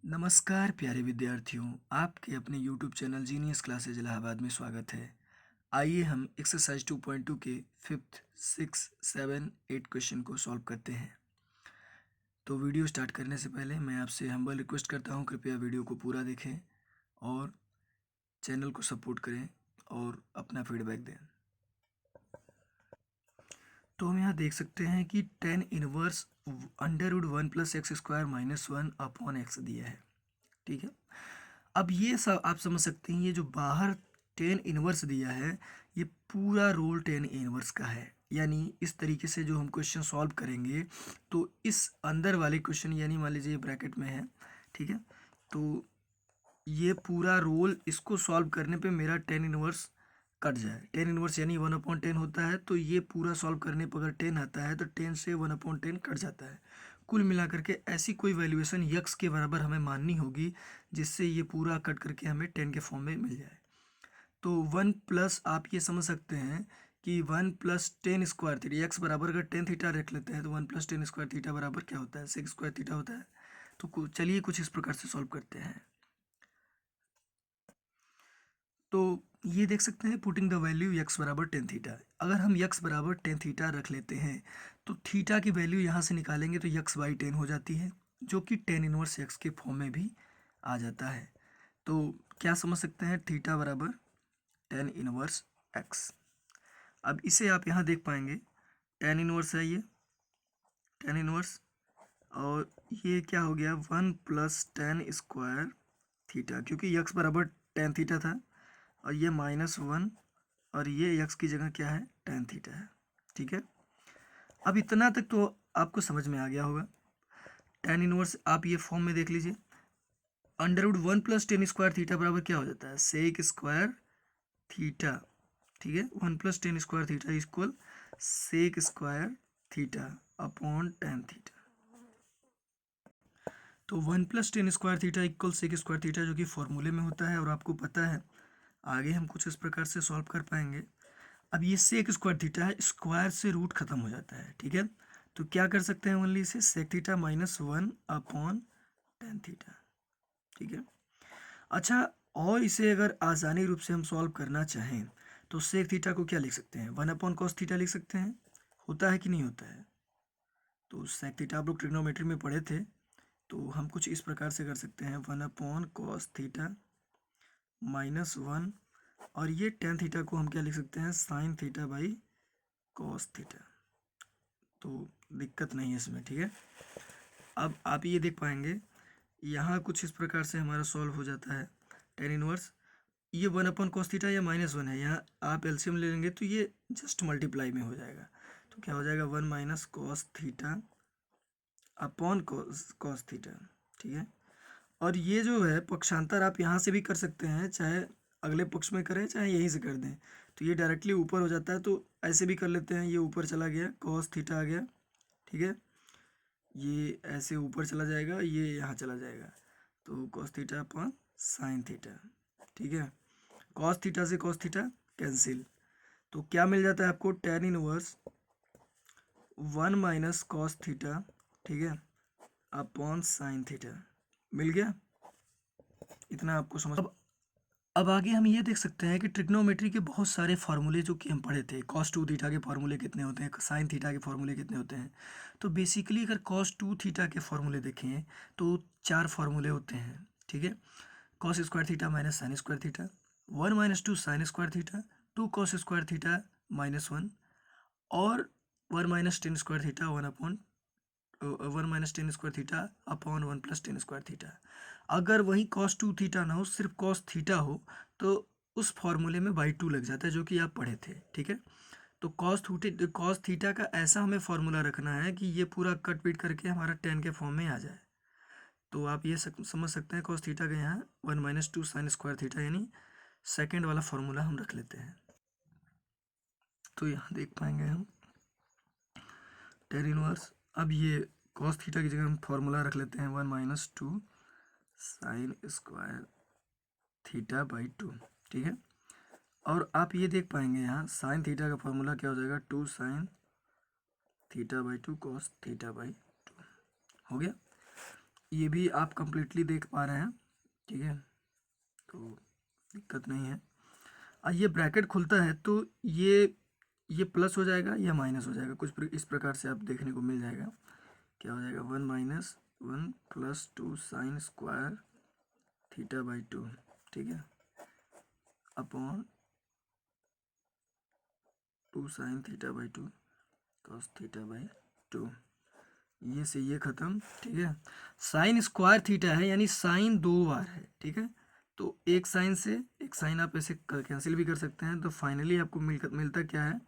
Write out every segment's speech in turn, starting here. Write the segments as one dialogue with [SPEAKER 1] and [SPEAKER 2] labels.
[SPEAKER 1] नमस्कार प्यारे विद्यार्थियों, आपके अपने YouTube channel genius classes Allahabad में स्वागत है। आइए हम एक्सरसाइज 2.2 के 5th, 6th, 7, 8 क्वेश्चन को सॉल्व करते हैं। तो वीडियो स्टार्ट करने से पहले मैं आपसे हम्बल रिक्वेस्ट करता हूं, कृपया वीडियो को पूरा देखें और चैनल को सपोर्ट करें और अपना फीडबैक दें। तो हम यहाँ देख सकते हैं कि tan inverse √1+x² - 1 upon x दिया है। ठीक है, अब ये सब आप समझ सकते हैं, ये जो बाहर टेन इनवर्स दिया है ये पूरा रोल टेन इनवर्स का है। यानी इस तरीके से जो हम क्वेश्चन सॉल्व करेंगे तो इस अंदर वाले क्वेश्चन, यानी मान लीजिए ब्रैकेट में है, ठीक है, तो ये पूरा रोल इसको सॉल्व करने पे मेरा टेन इनवर्स कट जाए। टेन इनवर्स यानी 1/10 होता है, तो ये पूरा सॉल्व करने पर अगर 10 आता है तो 10 से 1/10 कट जाता है। कुल मिलाकर के ऐसी कोई वैल्यूएशन यक्स के बराबर हमें माननी होगी जिससे ये पूरा कट करके हमें 10 के फॉर्म में मिल जाए। तो 1 प्लस आप ये समझ सकते हैं कि 1+10² थीटा, एक्स बराबर अगर 10 थीटा रख लेते हैं तो 1+10² थीटा बराबर क्या होता है, 6² थीटा होता है। तो चलिए कुछ इस प्रकार से सॉल्व करते हैं। तो ये देख सकते हैं, पुटिंग द वैल्यू x बराबर 10 थीटा। अगर हम x बराबर 10 थीटा रख लेते हैं तो थीटा की वैल्यू यहाँ से निकालेंगे तो x/10 हो जाती है, जो कि tan इनवर्स x के फॉर्म में भी आ जाता है। तो क्या समझ सकते हैं, थीटा बराबर tan इनवर्स x। अब इसे आप यहाँ देख पाएंगे, tan इनवर्स है ये tan इनवर्स, और ये क्या हो गया 1+tan² थीटा, क्योंकि x बराबर tan थीटा था और ये -1 और ये x की जगह क्या है, tan थीटा है। ठीक है, अब इतना तक तो आपको समझ में आ गया होगा। tan इनवर्स आप ये फॉर्म में देख लीजिए, √1+10² थीटा बराबर क्या हो जाता है, sec² थीटा। ठीक है, 1+10² theta equal sec² theta upon tan theta. तो 1+10² थीटा इक्वल sec² थीटा, जो कि फॉर्मूले में होता है और आपको पता है। आगे हम कुछ इस प्रकार से सॉल्व कर पाएंगे। अब ये sec² थीटा है, स्क्वायर से रूट खत्म हो जाता है। ठीक है, तो क्या कर सकते हैं, ओनली इसे sec theta -1 upon tan theta. ठीक है, अच्छा, और इसे अगर आसानी रूप से हम सॉल्व करना चाहें तो sec थीटा को क्या लिख सकते हैं, 1/cos थीटा लिख सकते हैं। होता है कि नहीं होता है? तो sec थीटा आप लोग ट्रिग्नोमेट्री में पढ़े थे, तो हम कुछ इस प्रकार से कर सकते हैं, 1/cos थीटा -1, और ये tan थीटा को हम क्या लिख सकते हैं, sin theta by cos theta. तो दिक्कत नहीं है इसमें। ठीक है, अब आप ये देख पाएंगे यहाँ कुछ इस प्रकार से हमारा सॉल्व हो जाता है। tan इनवर्स ये 1/cos थीटा या -1 है, यहाँ आप एलसीएम ले लेंगे तो ये जस्ट मल्टीप्लाई में हो जाएगा। तो क्या हो जाएगा, 1 - cos theta upon cos theta. ठीक है, और ये जो है पक्षांतर आप यहाँ से भी कर सकते हैं, चाहे अगले पक्ष में करें चाहे यहीं से कर दें, तो ये डायरेक्टली ऊपर हो जाता है। तो ऐसे भी कर लेते हैं, ये ऊपर चला गया, cos थीटा आ गया। ठीक है, ये ऐसे ऊपर चला जाएगा, ये यहाँ चला जाएगा, तो cos theta upon sin theta. ठीक है, cos थीटा से cos थीटा कैंसिल, तो क्या मिल जाता है आपको, tan इनवर्स 1 - cos थीटा, ठीक है, अपॉन sin थीटा मिल गया। इतना आपको समझ। अब आगे हम ये देख सकते हैं कि ट्रिग्नोमेट्री के बहुत सारे फार्मूले जो कि हम पढ़े थे, cos 2 थीटा के फार्मूले कितने होते हैं, sin थीटा के फार्मूले कितने होते हैं। तो बेसिकली अगर cos 2 थीटा के फार्मूले देखें तो 4 फार्मूले होते हैं। ठीक है, cos² theta minus sin² theta, 1 - 2 sin² theta, 2 cos² theta -1, और 1 - tan² theta 1 - tan² theta upon 1+tan² theta. अगर वही cos 2 थीटा ना हो, सिर्फ cos थीटा हो, तो उस फॉर्मूले में /2 लग जाता है, जो कि आप पढ़े थे। ठीक है, तो cos थीटा का ऐसा हमें फॉर्मूला रखना है कि ये पूरा कट पीट करके हमारा tan के फॉर्म में आ जाए। तो आप ये समझ सकते हैं, cos थीटा का यहाँ 1 - 2 sin² थीटा, यानी सेकेंड वाला फॉर्मूला हम रख लेते हैं। तो यहाँ देख पाएंगे हम tan इनवर्स, अब ये cos थीटा की जगह हम फॉर्मूला रख लेते हैं, 1 - 2 sin² थीटा बाई 2। ठीक है, और आप ये देख पाएंगे यहाँ sin थीटा का फॉर्मूला क्या हो जाएगा, 2 sin theta by 2 cos theta by 2 हो गया। ये भी आप कंप्लीटली देख पा रहे हैं, ठीक है, तो दिक्कत नहीं है। ये ब्रैकेट खुलता है तो ये प्लस हो जाएगा या माइनस हो जाएगा, इस प्रकार से आप देखने को मिल जाएगा। क्या हो जाएगा, 1 - 1 + 2 sin स्क्वायर थीटा बाई 2, ठीक है, upon 2 sin theta by 2 cos theta by 2। ये से ये खत्म, ठीक है। साइन स्क्वायर थीटा है यानी साइन 2 बार है, ठीक है, तो एक साइन से एक साइन आप ऐसे कैंसिल भी कर सकते हैं, तो फाइनली आपको मिलता क्या है,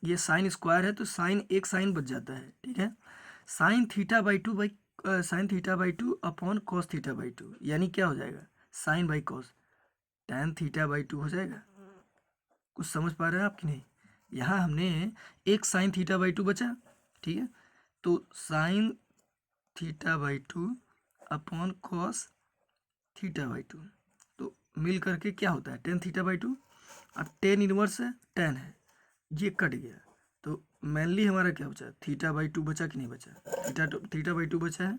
[SPEAKER 1] ये साइन स्क्वायर है तो साइन एक साइन बच जाता है, ठीक है। Sine theta by 2 sine theta by 2 upon cos theta by 2, यानी क्या हो जाएगा, sine by cos tan theta by 2 हो जाएगा। कुछ समझ पा रहे हैं आप कि नहीं। यहाँ हमने एक साइन थीटा बाई 2 बचा, ठीक है, तो sign theta by 2 upon cos theta by 2, तो मिल करके क्या होता है, टेन थीटा बाई 2। अब टेन इनवर्स है, टेन है, ये कट गया, तो मेनली हमारा क्या बचा, थीटा बाई 2 बचा कि नहीं बचा, थीटा बाई 2 बचा है।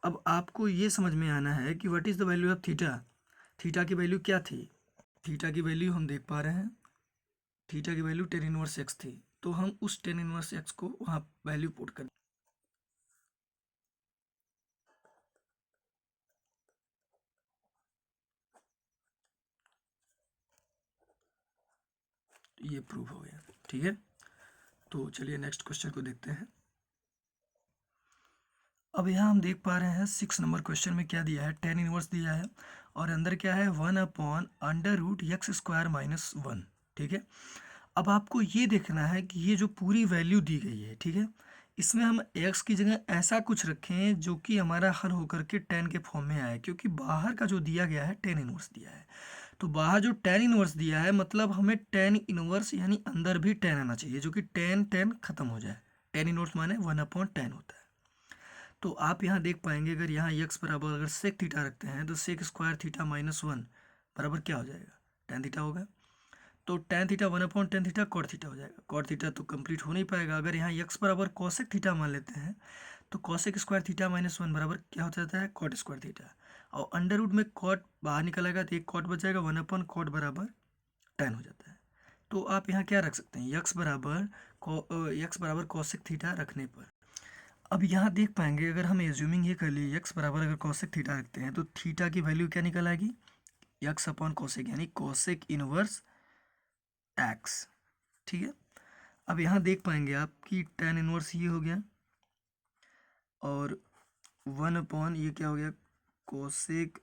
[SPEAKER 1] अब आपको ये समझ में आना है कि what is the value of theta. Theta की वैल्यू क्या थी, थीटा की वैल्यू हम देख पा रहे हैं, थीटा की वैल्यू टेन इनवर्स एक्स थी, तो हम उस टेन इनवर्स एक्स को वहाँ वैल्यू पुट कर, ये प्रूव हो गया, ठीक है। तो चलिए नेक्स्ट क्वेश्चन को देखते हैं। अब यहाँ हम देख पा रहे हैं 6 नंबर क्वेश्चन में क्या दिया है, टेन इनवर्स दिया है और अंदर क्या है, 1/√x² - 1, ठीक है। अब आपको ये देखना है कि ये जो पूरी वैल्यू दी गई है, ठीक है, इसमें हम x की जगह ऐसा कुछ रखें जो कि हमारा हल होकर के टेन के फॉर्म में आए, क्योंकि बाहर का जो दिया गया है टेन इनवर्स दिया है, तो बाहर जो टेन इनवर्स दिया है मतलब हमें टेन इनवर्स यानी अंदर भी टेन आना चाहिए, जो कि टेन टेन खत्म हो जाए। टेन इनवर्स माने 1/10 होता है। तो आप यहाँ देख पाएंगे, अगर यहाँ x बराबर अगर सेक थीटा रखते हैं तो सेक स्क्वायर थीटा -1 बराबर क्या हो जाएगा, टेन थीटा होगा। तो tan theta 1/10 theta cot theta हो जाएगा। कॉट थीटा तो कंप्लीट हो नहीं पाएगा। अगर यहाँ x बराबर कॉसेक थीटा मान लेते हैं तो कॉसेक स्क्वायर थीटा -1 बराबर क्या हो जाता है, कॉट स्क्वायर थीटा, और अंडर रूट में कॉट बाहर निकल आएगा तो एक कॉट बच जाएगा, 1/कॉट बराबर 10 हो जाता है। तो आप यहाँ क्या रख सकते हैं, x बराबर कॉसेक थीटा रखने पर। अब यहाँ देख पाएंगे, अगर हम एज्यूमिंग ये कर लिए x बराबर अगर कॉसेक थीटा रखते हैं तो थीटा की वैल्यू क्या निकल आएगी, x/कॉसेक यानी कॉसेक इनवर्स x, ठीक है। अब यहाँ देख पाएंगे आप कि tan इनवर्स ये हो गया और 1/ ये क्या हो गया, कोसेक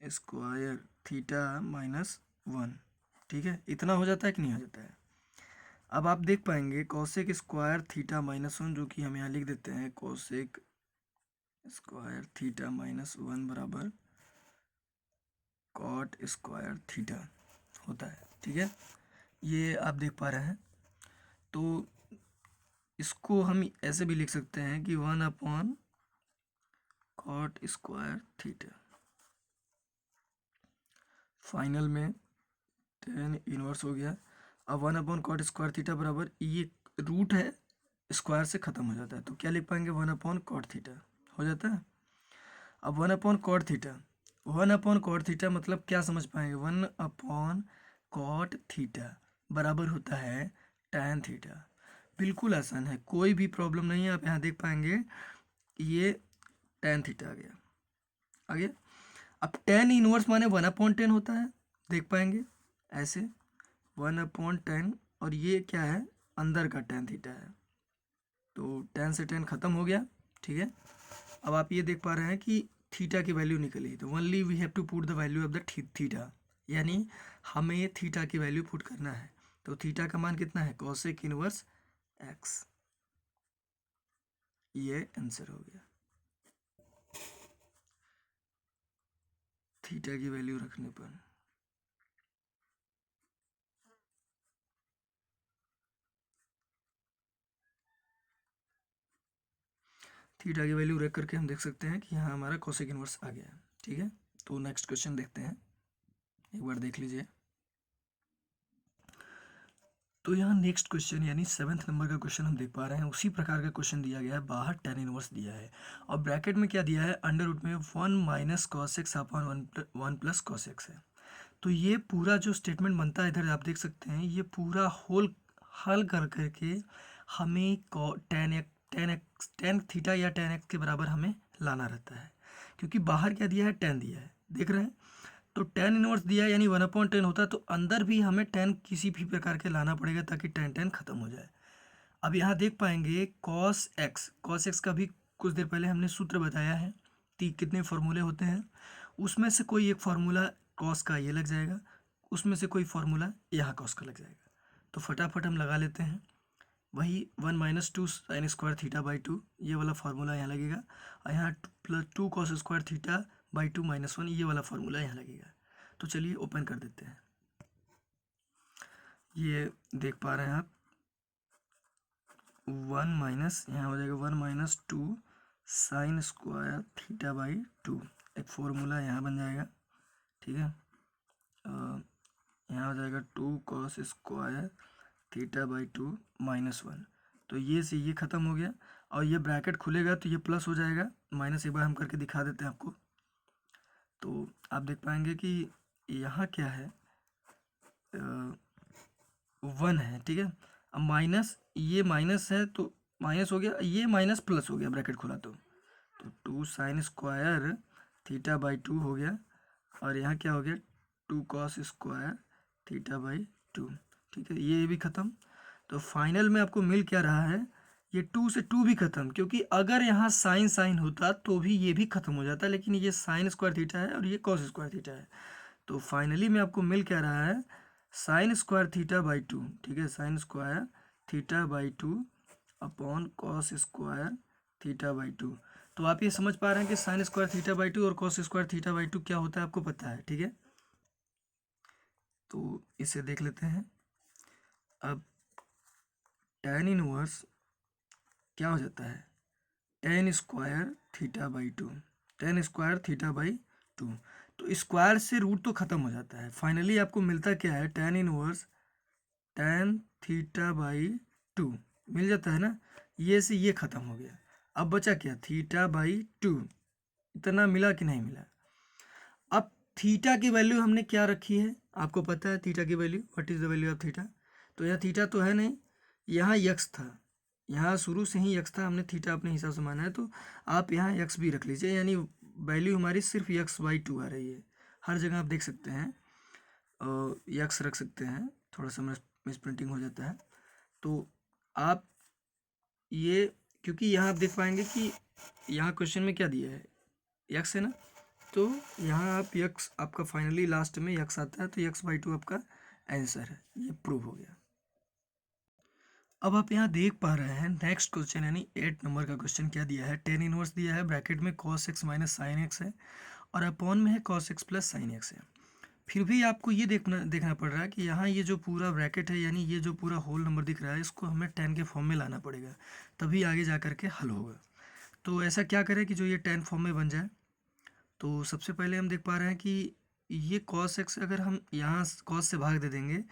[SPEAKER 1] स्क्वायर थीटा -1, ठीक है। इतना हो जाता है कि नहीं हो जाता है। अब आप देख पाएंगे कोसेक स्क्वायर थीटा -1, जो कि हम यहाँ लिख देते हैं कोसेक स्क्वायर थीटा -1 बराबर कॉट स्क्वायर थीटा होता है, ठीक है। ये आप देख पा रहे हैं, तो इसको हम ऐसे भी लिख सकते हैं कि 1/कॉट स्क्वायर थीटा, फाइनल में टेन इनवर्स हो गया। अब 1/कॉट स्क्वायर थीटा बराबर ये रूट है, स्क्वायर से खत्म हो जाता है, तो क्या लिख पाएंगे, 1/कॉट थीटा हो जाता है। अब 1/कॉट थीटा मतलब क्या समझ पाएंगे, 1/कॉट थीटा बराबर होता है टैन थीटा। बिल्कुल आसान है, कोई भी प्रॉब्लम नहीं है। आप यहाँ देख पाएंगे ये टैन थीटा आ गया, आ गया। अब टेन इनवर्स माने 1/10 होता है, देख पाएंगे ऐसे 1/10, और ये क्या है, अंदर का टैन थीटा है, तो टेन से टेन खत्म हो गया, ठीक है। अब आप ये देख पा रहे हैं कि थीटा की वैल्यू निकली, तो only we have to put the value of the theta, यानी हमें थीटा की वैल्यू पुट करना है। तो थीटा का मान कितना है, कॉसेक इनवर्स एक्स, ये आंसर हो गया। थीटा की वैल्यू रखने पर थीटा की वैल्यू रख करके हम देख सकते हैं कि यहाँ हमारा कॉसेक इनवर्स आ गया, ठीक है। तो नेक्स्ट क्वेश्चन देखते हैं, एक बार देख लीजिए। तो यहाँ नेक्स्ट क्वेश्चन यानी 7th नंबर का क्वेश्चन हम देख पा रहे हैं। उसी प्रकार का क्वेश्चन दिया गया है, बाहर tan इनवर्स दिया है और ब्रैकेट में क्या दिया है, अंडर रूट में 1 minus cos x upon 1 plus cos x है। तो ये पूरा जो स्टेटमेंट बनता है, इधर आप देख सकते हैं, ये पूरा होल हल कर करके हमें tan थीटा या tan x के बराबर हमें लाना रहता है, क्योंकि बाहर क्या दिया है, tan दिया है, देख रहे हैं। तो tan इनवर्स दिया है यानी 1/10 होता है, तो अंदर भी हमें tan किसी भी प्रकार के लाना पड़ेगा ताकि tan खत्म हो जाए। अब यहाँ देख पाएंगे cos x का भी कुछ देर पहले हमने सूत्र बताया है, कितने फॉर्मूले होते हैं, उसमें से कोई एक फार्मूला cos का ये लग जाएगा, उसमें से कोई फार्मूला यहाँ cos का लग जाएगा। तो फटाफट हम लगा लेते हैं। वही 1 minus 2 sine square theta by 2 ये वाला फार्मूला यहाँ लगेगा, और यहाँ plus 2 cos square theta by 2 minus 1 ये वाला फार्मूला यहाँ लगेगा। तो चलिए ओपन कर देते हैं। ये देख पा रहे हैं आप, 1 माइनस यहाँ हो जाएगा 1 minus 2 sine square theta by 2, एक फार्मूला यहाँ बन जाएगा, ठीक है। यहाँ हो जाएगा 2 cos square theta by 2 minus 1। तो ये से ये ख़त्म हो गया, और ये ब्रैकेट खुलेगा तो ये प्लस हो जाएगा, माइनस एक बार हम करके दिखा देते हैं आपको। तो आप देख पाएंगे कि यहाँ क्या है, 1 है, ठीक है। अब माइनस, ये माइनस है तो माइनस हो गया, ये माइनस प्लस हो गया, ब्रैकेट खुला तो 2 साइन स्क्वायर थीटा बाई 2 हो गया, और यहाँ क्या हो गया, 2 cos स्क्वायर थीटा बाई 2, ठीक है। ये भी ख़त्म। तो फाइनल में आपको मिल क्या रहा है, ये 2 से 2 भी ख़त्म, क्योंकि अगर यहाँ साइन साइन होता तो भी ये भी ख़त्म हो जाता, लेकिन ये साइन स्क्वायर थीटा है और ये cos स्क्वायर थीटा है। तो फाइनली में आपको मिल क्या रहा है, साइन स्क्वायर थीटा बाई 2, ठीक है, sine square theta by 2 upon cos square theta by 2। तो आप ये समझ पा रहे हैं कि साइन स्क्वायर थीटा बाई 2 और cos स्क्वायर थीटा बाई 2 क्या होता है, आपको पता है, ठीक है। तो इसे देख लेते हैं। अब tan इनवर्स क्या हो जाता है, tan square theta by 2, tan square theta by 2। तो स्क्वायर से रूट तो ख़त्म हो जाता है, फाइनली आपको मिलता क्या है, tan inverse tan theta by 2 मिल जाता है ना। ये से ये ख़त्म हो गया, अब बचा क्या, थीटा बाई 2, इतना मिला कि नहीं मिला। अब थीटा की वैल्यू हमने क्या रखी है, आपको पता है थीटा की value, what is the value of theta. तो यहाँ थीटा तो है नहीं, यहाँ यक्स था, यहाँ शुरू से ही यक्स था, हमने थीटा अपने हिसाब से माना है, तो आप यहाँ यक्स भी रख लीजिए, यानी वैल्यू हमारी सिर्फ यक्स बाई 2 आ रही है। हर जगह आप देख सकते हैं यक्स रख सकते हैं, थोड़ा सा मिस प्रिंटिंग हो जाता है। तो आप ये, क्योंकि यहाँ आप देख पाएंगे कि यहाँ क्वेश्चन में क्या दिया है, यक्स है ना, तो यहाँ आप यक्स, आपका फाइनली लास्ट में यक्स आता है, तो यक्स बाई 2 आपका आंसर है, ये प्रूव हो गया। अब आप यहाँ देख पा रहे हैं नेक्स्ट क्वेश्चन यानी 8 नंबर का क्वेश्चन क्या दिया है, tan इनवर्स दिया है, ब्रैकेट में cos x minus sine x है, और अपॉन में है cos x plus sine x है। फिर भी आपको ये देखना पड़ रहा है कि यहाँ ये जो पूरा ब्रैकेट है, यानी ये जो पूरा होल नंबर दिख रहा है, इसको हमें tan के फॉर्म में लाना पड़ेगा, तभी आगे जा कर के हल होगा। तो ऐसा क्या करें कि जो ये tan फॉर्म में बन जाए। तो सबसे पहले हम देख पा रहे हैं कि ये cos x अगर हम यहाँ cos से भाग दे देंगे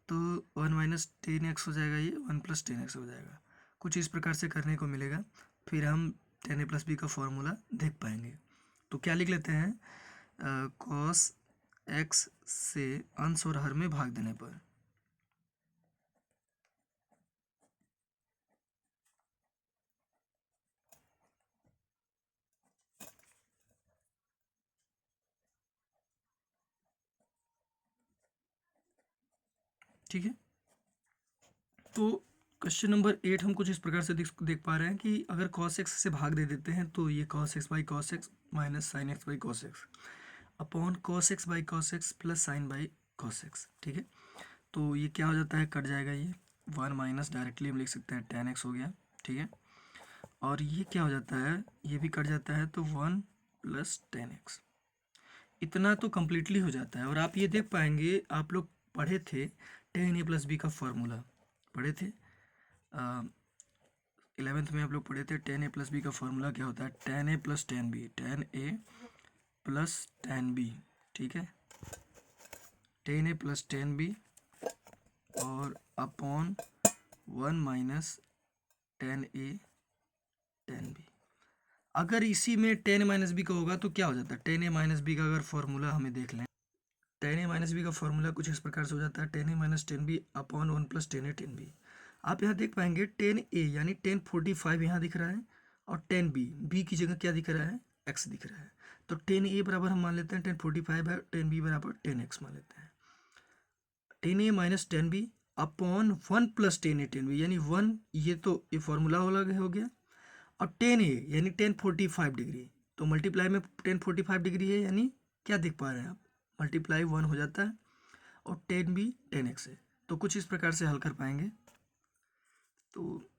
[SPEAKER 1] तो 1 माइनस टेन एक्स हो जाएगा, ये 1 प्लस टेन एक्स हो जाएगा, कुछ इस प्रकार से करने को मिलेगा। फिर हम tan a प्लस बी का फॉर्मूला देख पाएंगे। तो क्या लिख लेते हैं, cos x से अंश और हर में भाग देने पर, ठीक है। तो क्वेश्चन नंबर 8 हम कुछ इस प्रकार से देख पा रहे हैं कि अगर cos x से भाग दे देते हैं तो ये cos x by cos x minus sine x by cos x upon cos x by cos x plus sign by cos x, ठीक है। तो ये क्या हो जाता है, कट जाएगा, ये 1 माइनस डायरेक्टली हम लिख सकते हैं tan x हो गया, ठीक है। और ये क्या हो जाता है, ये भी कट जाता है, तो 1 प्लस tan x, इतना तो कम्प्लीटली हो जाता है। और आप ये देख पाएंगे, आप लोग पढ़े थे tan a प्लस बी का फॉर्मूला, पढ़े थे 11th में आप लोग पढ़े थे, tan a प्लस बी का फॉर्मूला क्या होता है, tan a plus tan b, tan a plus tan b, ठीक है, tan a plus tan b और upon 1 minus ten A ten B. अगर इसी में टेन ए माइनस बी का होगा तो क्या हो जाता है, टेन ए माइनस बी का अगर फॉर्मूला हमें देख लें, टेन ए माइनस बी का फॉर्मूला कुछ इस प्रकार से हो जाता है, ten A minus ten B upon 1 plus ten A ten B. आप यहाँ देख पाएंगे टेन ए यानी 1045 यहाँ दिख रहा है, और टेन बी, बी की जगह क्या दिख रहा है, एक्स दिख रहा है। तो टेन ए बराबर हम मान लेते हैं 1045 है, टेन बी बराबर 10x मान लेते हैं। Ten A minus ten B upon 1 plus ten A ten B, यानी 1, ये फॉर्मूला हो गया, और टेन ए यानी 1045 डिग्री, तो मल्टीप्लाई में 1045 डिग्री है, यानी क्या देख पा रहे हैं आप, मल्टीप्लाई 1 हो जाता है, और टेन बी 10x है। तो कुछ इस प्रकार से हल कर पाएंगे। तो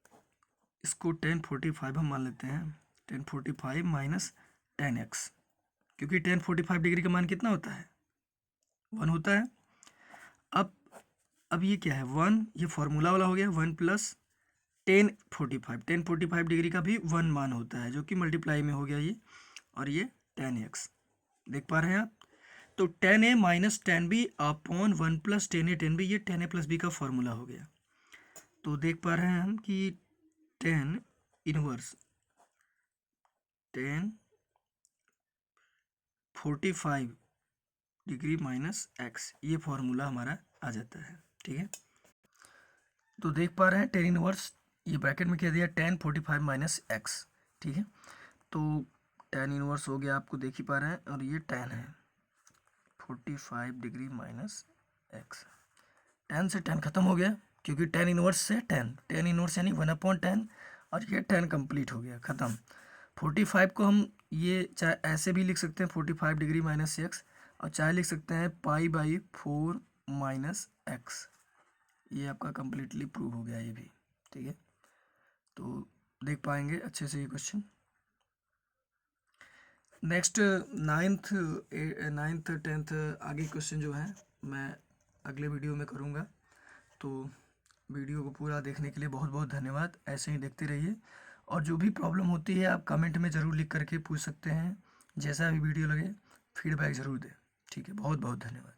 [SPEAKER 1] इसको 1045 हम मान लेते हैं, 1045 माइनस 10x, क्योंकि 1045 डिग्री का मान कितना होता है, 1 होता है। अब ये क्या है, 1, ये फॉर्मूला वाला हो गया, 1 प्लस 1045 डिग्री का भी 1 मान होता है, जो कि मल्टीप्लाई में हो गया ये, और ये 10x देख पा रहे हैं आप। तो 10a minus 10b upon 1 plus 10a 10b, ये 10a प्लस b का फॉर्मूला हो गया। तो देख पा रहे हैं हम कि 10 इनवर्स 1045 डिग्री माइनस x, ये फॉर्मूला हमारा आ जाता है। ठीक है, तो देख पा रहे हैं 10 इनवर्स, ये ब्रैकेट में क्या दिया, 1045 माइनस x। ठीक है, तो 10 इनवर्स हो गया, आपको देख ही पा रहे हैं, और ये 10 है, 45 डिग्री माइनस x। 10 से 10 खत्म हो गया, क्योंकि 10 इनवर्स से 10 इनवर्स यानी 1/10, और ये 10 कंप्लीट हो गया, ख़त्म। 45 को हम ये चाहे ऐसे भी लिख सकते हैं 45 डिग्री माइनस x, और चाहे लिख सकते हैं π/4 माइनस x। ये आपका कंप्लीटली प्रूव हो गया ये भी। ठीक है, तो देख पाएंगे अच्छे से ये क्वेश्चन। नेक्स्ट 9th 10th आगे क्वेश्चन जो है मैं अगले वीडियो में करूँगा। तो वीडियो को पूरा देखने के लिए बहुत बहुत धन्यवाद। ऐसे ही देखते रहिए, और जो भी प्रॉब्लम होती है आप कमेंट में ज़रूर लिख करके पूछ सकते हैं। जैसा भी वीडियो लगे फीडबैक ज़रूर दें। ठीक है, बहुत बहुत धन्यवाद।